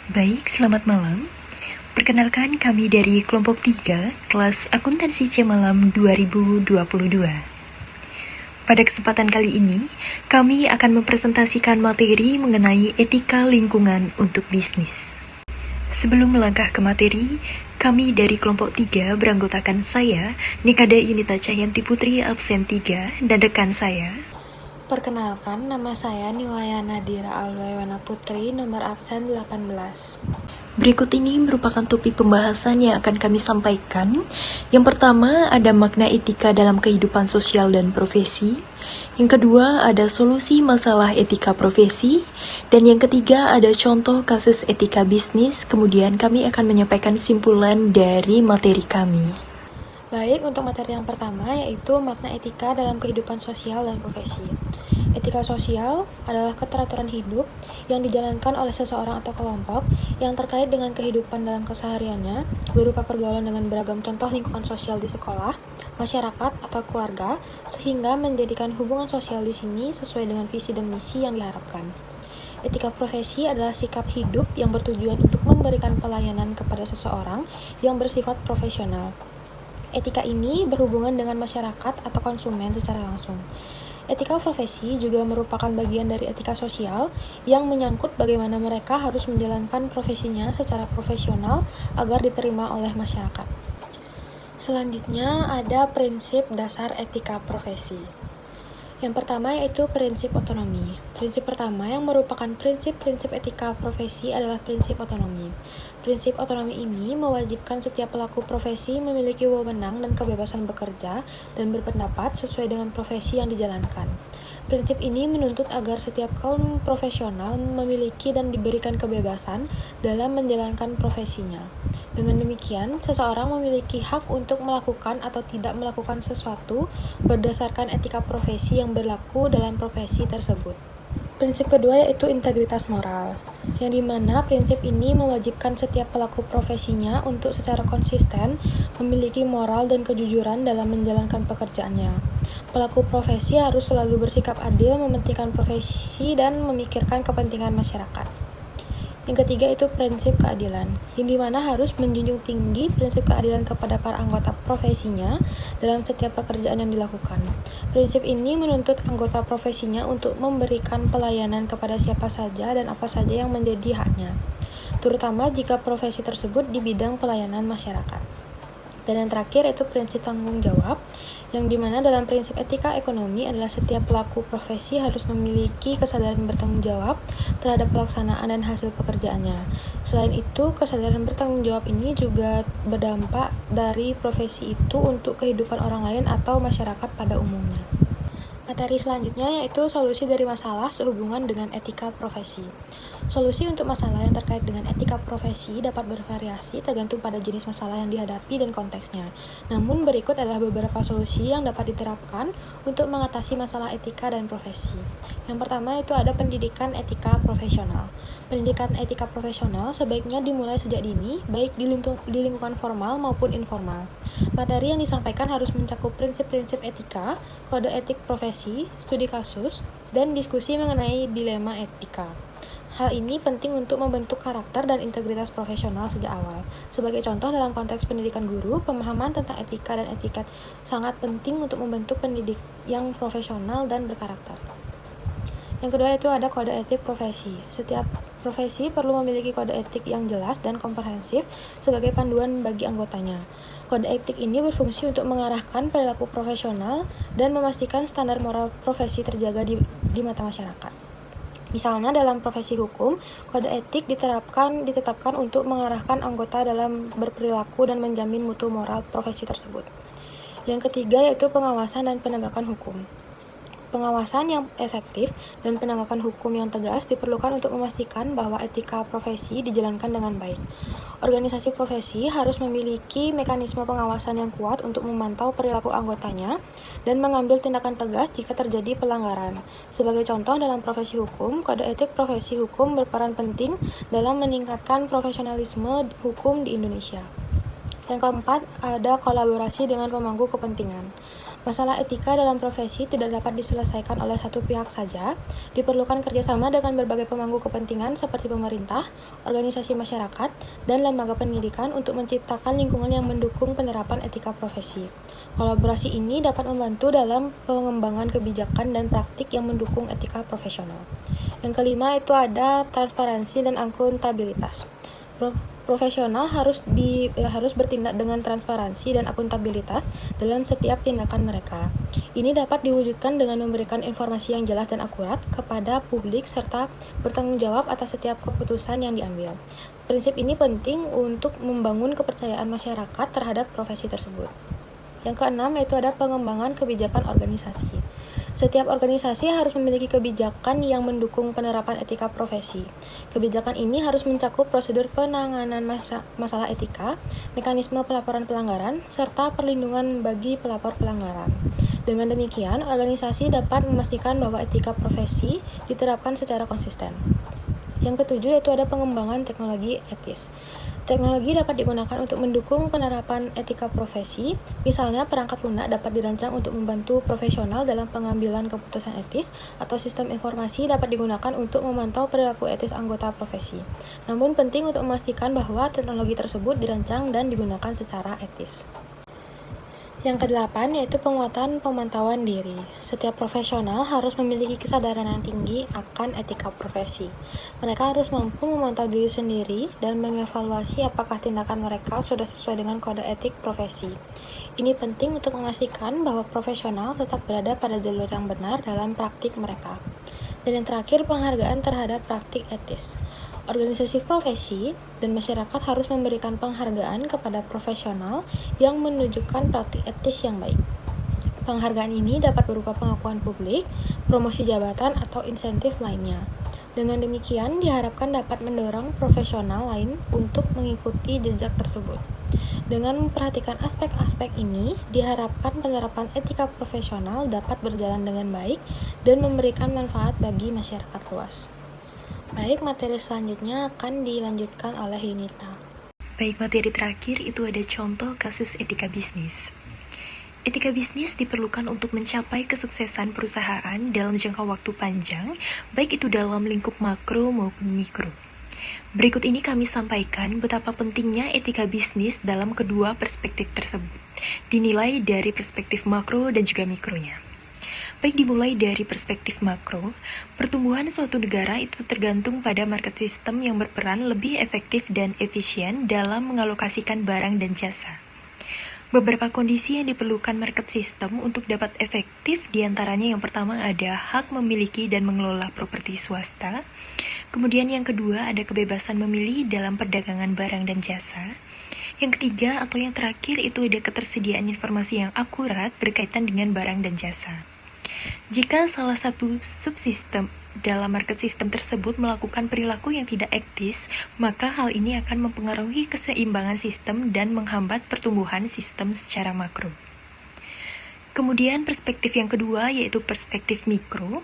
Baik, selamat malam. Perkenalkan kami dari kelompok 3, kelas akuntansi C Malam 2022. Pada kesempatan kali ini, kami akan mempresentasikan materi mengenai etika lingkungan untuk bisnis. Sebelum melangkah ke materi, kami dari kelompok 3 beranggotakan saya, Nikada Yunita Cahyanti Putri absen 3, dan rekan saya. Perkenalkan, nama saya Niwaya Nadira Alwawana Putri, nomor absen 18. Berikut ini merupakan topik pembahasan yang akan kami sampaikan. Yang pertama, ada makna etika dalam kehidupan sosial dan profesi. Yang kedua, ada solusi masalah etika profesi. Dan yang ketiga, ada contoh kasus etika bisnis. Kemudian kami akan menyampaikan simpulan dari materi kami. Baik, untuk materi yang pertama yaitu makna etika dalam kehidupan sosial dan profesi. Etika sosial adalah keteraturan hidup yang dijalankan oleh seseorang atau kelompok yang terkait dengan kehidupan dalam kesehariannya, berupa pergaulan dengan beragam contoh lingkungan sosial di sekolah, masyarakat, atau keluarga, sehingga menjadikan hubungan sosial di sini sesuai dengan visi dan misi yang diharapkan. Etika profesi adalah sikap hidup yang bertujuan untuk memberikan pelayanan kepada seseorang yang bersifat profesional. Etika ini berhubungan dengan masyarakat atau konsumen secara langsung. Etika profesi juga merupakan bagian dari etika sosial yang menyangkut bagaimana mereka harus menjalankan profesinya secara profesional agar diterima oleh masyarakat. Selanjutnya ada prinsip dasar etika profesi. Yang pertama yaitu prinsip otonomi. Prinsip pertama yang merupakan prinsip-prinsip etika profesi adalah prinsip otonomi. Prinsip otonomi ini mewajibkan setiap pelaku profesi memiliki wewenang dan kebebasan bekerja dan berpendapat sesuai dengan profesi yang dijalankan. Prinsip ini menuntut agar setiap kaum profesional memiliki dan diberikan kebebasan dalam menjalankan profesinya. Dengan demikian, seseorang memiliki hak untuk melakukan atau tidak melakukan sesuatu berdasarkan etika profesi yang berlaku dalam profesi tersebut. Prinsip kedua yaitu integritas moral, yang dimana prinsip ini mewajibkan setiap pelaku profesinya untuk secara konsisten memiliki moral dan kejujuran dalam menjalankan pekerjaannya. Pelaku profesi harus selalu bersikap adil, mementingkan profesi, dan memikirkan kepentingan masyarakat. Yang ketiga itu prinsip keadilan, yang dimana harus menjunjung tinggi prinsip keadilan kepada para anggota profesinya dalam setiap pekerjaan yang dilakukan. Prinsip ini menuntut anggota profesinya untuk memberikan pelayanan kepada siapa saja dan apa saja yang menjadi haknya, terutama jika profesi tersebut di bidang pelayanan masyarakat. Dan yang terakhir itu prinsip tanggung jawab, yang dimana dalam prinsip etika ekonomi adalah setiap pelaku profesi harus memiliki kesadaran bertanggung jawab terhadap pelaksanaan dan hasil pekerjaannya. Selain itu, kesadaran bertanggung jawab ini juga berdampak dari profesi itu untuk kehidupan orang lain atau masyarakat pada umumnya. Materi selanjutnya yaitu solusi dari masalah sehubungan dengan etika profesi. Solusi untuk masalah yang terkait dengan etika profesi dapat bervariasi tergantung pada jenis masalah yang dihadapi dan konteksnya. Namun berikut adalah beberapa solusi yang dapat diterapkan untuk mengatasi masalah etika dan profesi. Yang pertama itu ada pendidikan etika profesional. Pendidikan etika profesional sebaiknya dimulai sejak dini, baik di lingkungan formal maupun informal. Materi yang disampaikan harus mencakup prinsip-prinsip etika, kode etik profesi, studi kasus, dan diskusi mengenai dilema etika. Hal ini penting untuk membentuk karakter dan integritas profesional sejak awal. Sebagai contoh dalam konteks pendidikan guru, pemahaman tentang etika dan etiket sangat penting untuk membentuk pendidik yang profesional dan berkarakter. Yang kedua itu ada kode etik profesi. Setiap profesi perlu memiliki kode etik yang jelas dan komprehensif sebagai panduan bagi anggotanya. Kode etik ini berfungsi untuk mengarahkan perilaku profesional dan memastikan standar moral profesi terjaga di mata masyarakat. Misalnya dalam profesi hukum, kode etik ditetapkan untuk mengarahkan anggota dalam berperilaku dan menjamin mutu moral profesi tersebut. Yang ketiga yaitu pengawasan dan penegakan hukum. Pengawasan yang efektif dan penegakan hukum yang tegas diperlukan untuk memastikan bahwa etika profesi dijalankan dengan baik. Organisasi profesi harus memiliki mekanisme pengawasan yang kuat untuk memantau perilaku anggotanya dan mengambil tindakan tegas jika terjadi pelanggaran. Sebagai contoh dalam profesi hukum, kode etik profesi hukum berperan penting dalam meningkatkan profesionalisme hukum di Indonesia. Yang keempat, ada kolaborasi dengan pemangku kepentingan. Masalah etika dalam profesi tidak dapat diselesaikan oleh satu pihak saja, diperlukan kerjasama dengan berbagai pemangku kepentingan seperti pemerintah, organisasi masyarakat, dan lembaga pendidikan untuk menciptakan lingkungan yang mendukung penerapan etika profesi. Kolaborasi ini dapat membantu dalam pengembangan kebijakan dan praktik yang mendukung etika profesional. Yang kelima itu ada transparansi dan akuntabilitas. Profesional harus bertindak dengan transparansi dan akuntabilitas dalam setiap tindakan mereka. Ini dapat diwujudkan dengan memberikan informasi yang jelas dan akurat kepada publik serta bertanggung jawab atas setiap keputusan yang diambil. Prinsip ini penting untuk membangun kepercayaan masyarakat terhadap profesi tersebut. Yang keenam yaitu ada pengembangan kebijakan organisasi. Setiap organisasi harus memiliki kebijakan yang mendukung penerapan etika profesi. Kebijakan ini harus mencakup prosedur penanganan masalah etika, mekanisme pelaporan pelanggaran, serta perlindungan bagi pelapor pelanggaran. Dengan demikian, organisasi dapat memastikan bahwa etika profesi diterapkan secara konsisten. Yang ketujuh yaitu ada pengembangan teknologi etis. Teknologi dapat digunakan untuk mendukung penerapan etika profesi, misalnya perangkat lunak dapat dirancang untuk membantu profesional dalam pengambilan keputusan etis, atau sistem informasi dapat digunakan untuk memantau perilaku etis anggota profesi. Namun penting untuk memastikan bahwa teknologi tersebut dirancang dan digunakan secara etis. Yang kedelapan yaitu penguatan pemantauan diri. Setiap profesional harus memiliki kesadaran yang tinggi akan etika profesi. Mereka harus mampu memantau diri sendiri dan mengevaluasi apakah tindakan mereka sudah sesuai dengan kode etik profesi. Ini penting untuk memastikan bahwa profesional tetap berada pada jalur yang benar dalam praktik mereka. Dan yang terakhir, penghargaan terhadap praktik etis. Organisasi profesi dan masyarakat harus memberikan penghargaan kepada profesional yang menunjukkan praktik etis yang baik. Penghargaan ini dapat berupa pengakuan publik, promosi jabatan, atau insentif lainnya. Dengan demikian, diharapkan dapat mendorong profesional lain untuk mengikuti jejak tersebut. Dengan memperhatikan aspek-aspek ini, diharapkan penerapan etika profesional dapat berjalan dengan baik dan memberikan manfaat bagi masyarakat luas. Baik, materi selanjutnya akan dilanjutkan oleh Yunita. Baik, materi terakhir itu ada contoh kasus etika bisnis. Etika bisnis diperlukan untuk mencapai kesuksesan perusahaan dalam jangka waktu panjang, baik itu dalam lingkup makro maupun mikro. Berikut ini kami sampaikan betapa pentingnya etika bisnis dalam kedua perspektif tersebut, dinilai dari perspektif makro dan juga mikronya. Baik, dimulai dari perspektif makro, pertumbuhan suatu negara itu tergantung pada market system yang berperan lebih efektif dan efisien dalam mengalokasikan barang dan jasa. Beberapa kondisi yang diperlukan market system untuk dapat efektif diantaranya yang pertama ada hak memiliki dan mengelola properti swasta, kemudian yang kedua ada kebebasan memilih dalam perdagangan barang dan jasa, yang ketiga atau yang terakhir itu ada ketersediaan informasi yang akurat berkaitan dengan barang dan jasa. Jika salah satu subsistem dalam market system tersebut melakukan perilaku yang tidak etis, maka hal ini akan mempengaruhi keseimbangan sistem dan menghambat pertumbuhan sistem secara makro. Kemudian perspektif yang kedua yaitu perspektif mikro.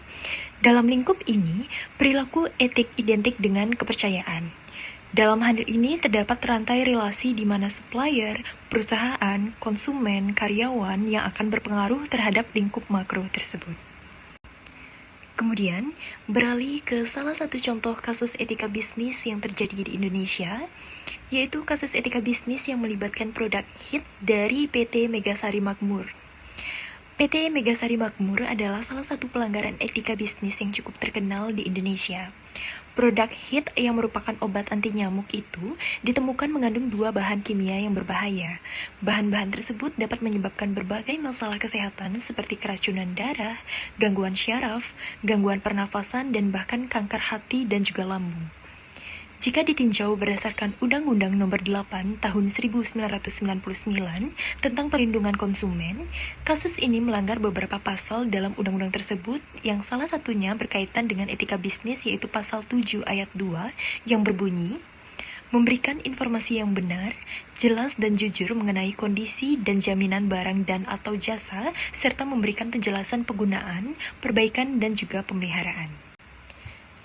Dalam lingkup ini, perilaku etik identik dengan kepercayaan. Dalam hal ini terdapat rantai relasi di mana supplier, perusahaan, konsumen, karyawan yang akan berpengaruh terhadap lingkup makro tersebut. Kemudian, beralih ke salah satu contoh kasus etika bisnis yang terjadi di Indonesia, yaitu kasus etika bisnis yang melibatkan produk HIT dari PT Megasari Makmur. PT Megasari Makmur adalah salah satu pelanggaran etika bisnis yang cukup terkenal di Indonesia. Produk HIT yang merupakan obat anti nyamuk itu ditemukan mengandung 2 bahan kimia yang berbahaya. Bahan-bahan tersebut dapat menyebabkan berbagai masalah kesehatan seperti keracunan darah, gangguan syaraf, gangguan pernafasan, dan bahkan kanker hati dan juga lambung. Jika ditinjau berdasarkan Undang-Undang Nomor 8 Tahun 1999 tentang Perlindungan Konsumen, kasus ini melanggar beberapa pasal dalam undang-undang tersebut yang salah satunya berkaitan dengan etika bisnis yaitu pasal 7 ayat 2 yang berbunyi, memberikan informasi yang benar, jelas dan jujur mengenai kondisi dan jaminan barang dan atau jasa serta memberikan penjelasan penggunaan, perbaikan dan juga pemeliharaan.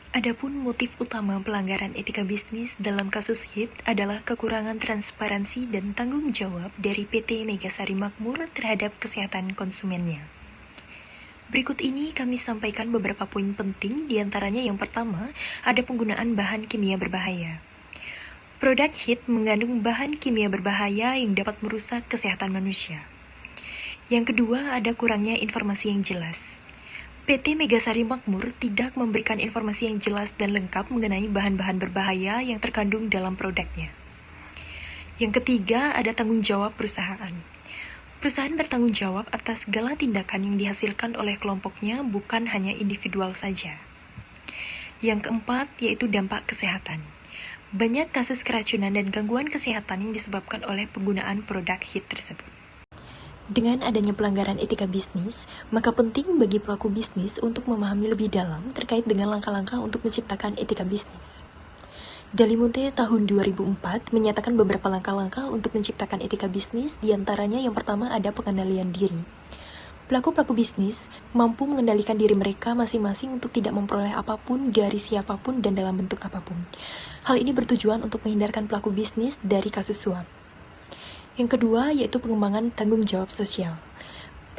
Adapun motif utama pelanggaran etika bisnis dalam kasus HIT adalah kekurangan transparansi dan tanggung jawab dari PT Megasari Makmur terhadap kesehatan konsumennya. Berikut ini kami sampaikan beberapa poin penting, diantaranya yang pertama, ada penggunaan bahan kimia berbahaya. Produk HIT mengandung bahan kimia berbahaya yang dapat merusak kesehatan manusia. Yang kedua, ada kurangnya informasi yang jelas. PT Megasari Makmur tidak memberikan informasi yang jelas dan lengkap mengenai bahan-bahan berbahaya yang terkandung dalam produknya. Yang ketiga, ada tanggung jawab perusahaan. Perusahaan bertanggung jawab atas segala tindakan yang dihasilkan oleh kelompoknya, bukan hanya individual saja. Yang keempat, yaitu dampak kesehatan. Banyak kasus keracunan dan gangguan kesehatan yang disebabkan oleh penggunaan produk HIT tersebut. Dengan adanya pelanggaran etika bisnis, maka penting bagi pelaku bisnis untuk memahami lebih dalam terkait dengan langkah-langkah untuk menciptakan etika bisnis. Dalimunte tahun 2004 menyatakan beberapa langkah-langkah untuk menciptakan etika bisnis, diantaranya yang pertama ada pengendalian diri. Pelaku-pelaku bisnis mampu mengendalikan diri mereka masing-masing untuk tidak memperoleh apapun dari siapapun dan dalam bentuk apapun. Hal ini bertujuan untuk menghindarkan pelaku bisnis dari kasus suap. Yang kedua, yaitu pengembangan tanggung jawab sosial.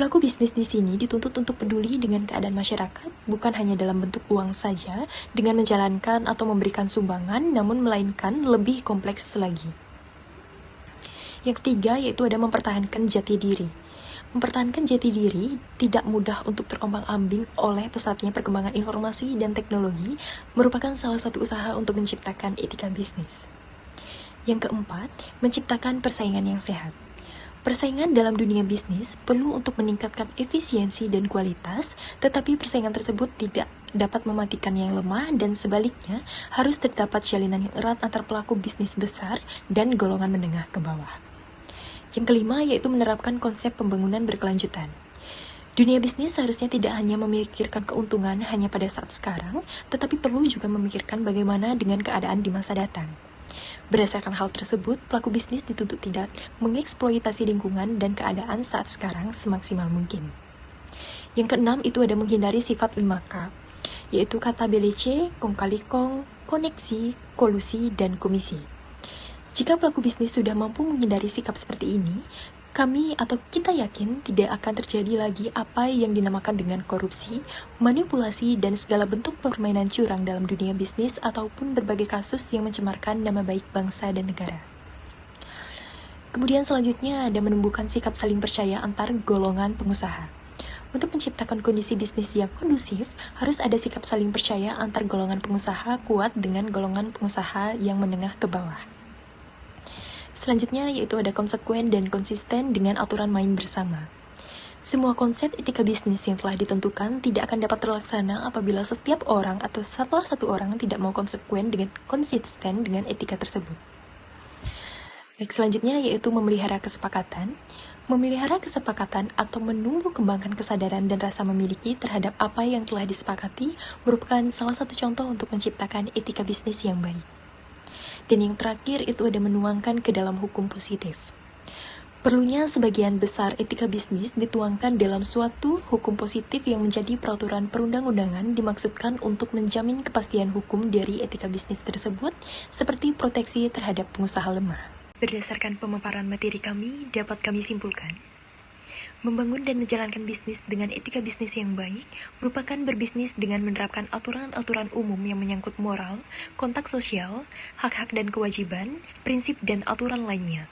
Pelaku bisnis di sini dituntut untuk peduli dengan keadaan masyarakat, bukan hanya dalam bentuk uang saja, dengan menjalankan atau memberikan sumbangan, namun melainkan lebih kompleks lagi. Yang ketiga, yaitu ada mempertahankan jati diri. Mempertahankan jati diri tidak mudah untuk terombang-ambing oleh pesatnya perkembangan informasi dan teknologi, merupakan salah satu usaha untuk menciptakan etika bisnis. Yang keempat, menciptakan persaingan yang sehat. Persaingan dalam dunia bisnis perlu untuk meningkatkan efisiensi dan kualitas, tetapi persaingan tersebut tidak dapat mematikan yang lemah dan sebaliknya harus terdapat jalinan yang erat antar pelaku bisnis besar dan golongan menengah ke bawah. Yang kelima, yaitu menerapkan konsep pembangunan berkelanjutan. Dunia bisnis seharusnya tidak hanya memikirkan keuntungan hanya pada saat sekarang, tetapi perlu juga memikirkan bagaimana dengan keadaan di masa datang. Berdasarkan hal tersebut, pelaku bisnis dituntut tidak mengeksploitasi lingkungan dan keadaan saat sekarang semaksimal mungkin. Yang keenam, itu ada menghindari sifat 5K, yaitu kata BLC, kong kali kong, koneksi, kolusi, dan komisi. Jika pelaku bisnis sudah mampu menghindari sikap seperti ini, kami atau kita yakin tidak akan terjadi lagi apa yang dinamakan dengan korupsi, manipulasi, dan segala bentuk permainan curang dalam dunia bisnis ataupun berbagai kasus yang mencemarkan nama baik bangsa dan negara. Kemudian selanjutnya ada menumbuhkan sikap saling percaya antar golongan pengusaha. Untuk menciptakan kondisi bisnis yang kondusif, harus ada sikap saling percaya antar golongan pengusaha kuat dengan golongan pengusaha yang menengah ke bawah. Selanjutnya yaitu ada konsekuen dan konsisten dengan aturan main bersama. Semua konsep etika bisnis yang telah ditentukan tidak akan dapat terlaksana apabila setiap orang atau salah satu orang tidak mau konsekuen dengan konsisten dengan etika tersebut. Baik, selanjutnya yaitu memelihara kesepakatan. Memelihara kesepakatan atau menumbuh kembangkan kesadaran dan rasa memiliki terhadap apa yang telah disepakati merupakan salah satu contoh untuk menciptakan etika bisnis yang baik. Dan yang terakhir itu ada menuangkan ke dalam hukum positif. Perlunya sebagian besar etika bisnis dituangkan dalam suatu hukum positif yang menjadi peraturan perundang-undangan dimaksudkan untuk menjamin kepastian hukum dari etika bisnis tersebut seperti proteksi terhadap pengusaha lemah. Berdasarkan pemaparan materi kami, dapat kami simpulkan, membangun dan menjalankan bisnis dengan etika bisnis yang baik merupakan berbisnis dengan menerapkan aturan-aturan umum yang menyangkut moral, kontak sosial, hak-hak dan kewajiban, prinsip dan aturan lainnya.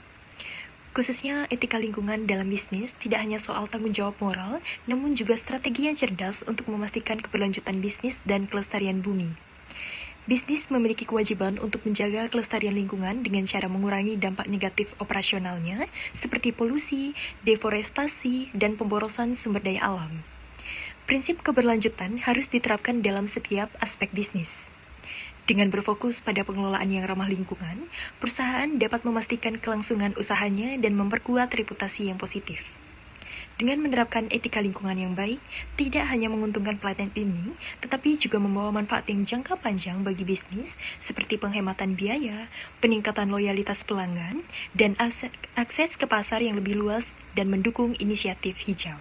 Khususnya etika lingkungan dalam bisnis tidak hanya soal tanggung jawab moral, namun juga strategi yang cerdas untuk memastikan keberlanjutan bisnis dan kelestarian bumi. Bisnis memiliki kewajiban untuk menjaga kelestarian lingkungan dengan cara mengurangi dampak negatif operasionalnya seperti polusi, deforestasi, dan pemborosan sumber daya alam. Prinsip keberlanjutan harus diterapkan dalam setiap aspek bisnis. Dengan berfokus pada pengelolaan yang ramah lingkungan, perusahaan dapat memastikan kelangsungan usahanya dan memperkuat reputasi yang positif. Dengan menerapkan etika lingkungan yang baik, tidak hanya menguntungkan planet ini, tetapi juga membawa manfaat yang jangka panjang bagi bisnis, seperti penghematan biaya, peningkatan loyalitas pelanggan, dan akses ke pasar yang lebih luas dan mendukung inisiatif hijau.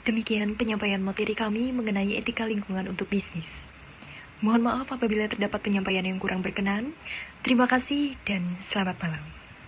Demikian penyampaian materi kami mengenai etika lingkungan untuk bisnis. Mohon maaf apabila terdapat penyampaian yang kurang berkenan. Terima kasih dan selamat malam.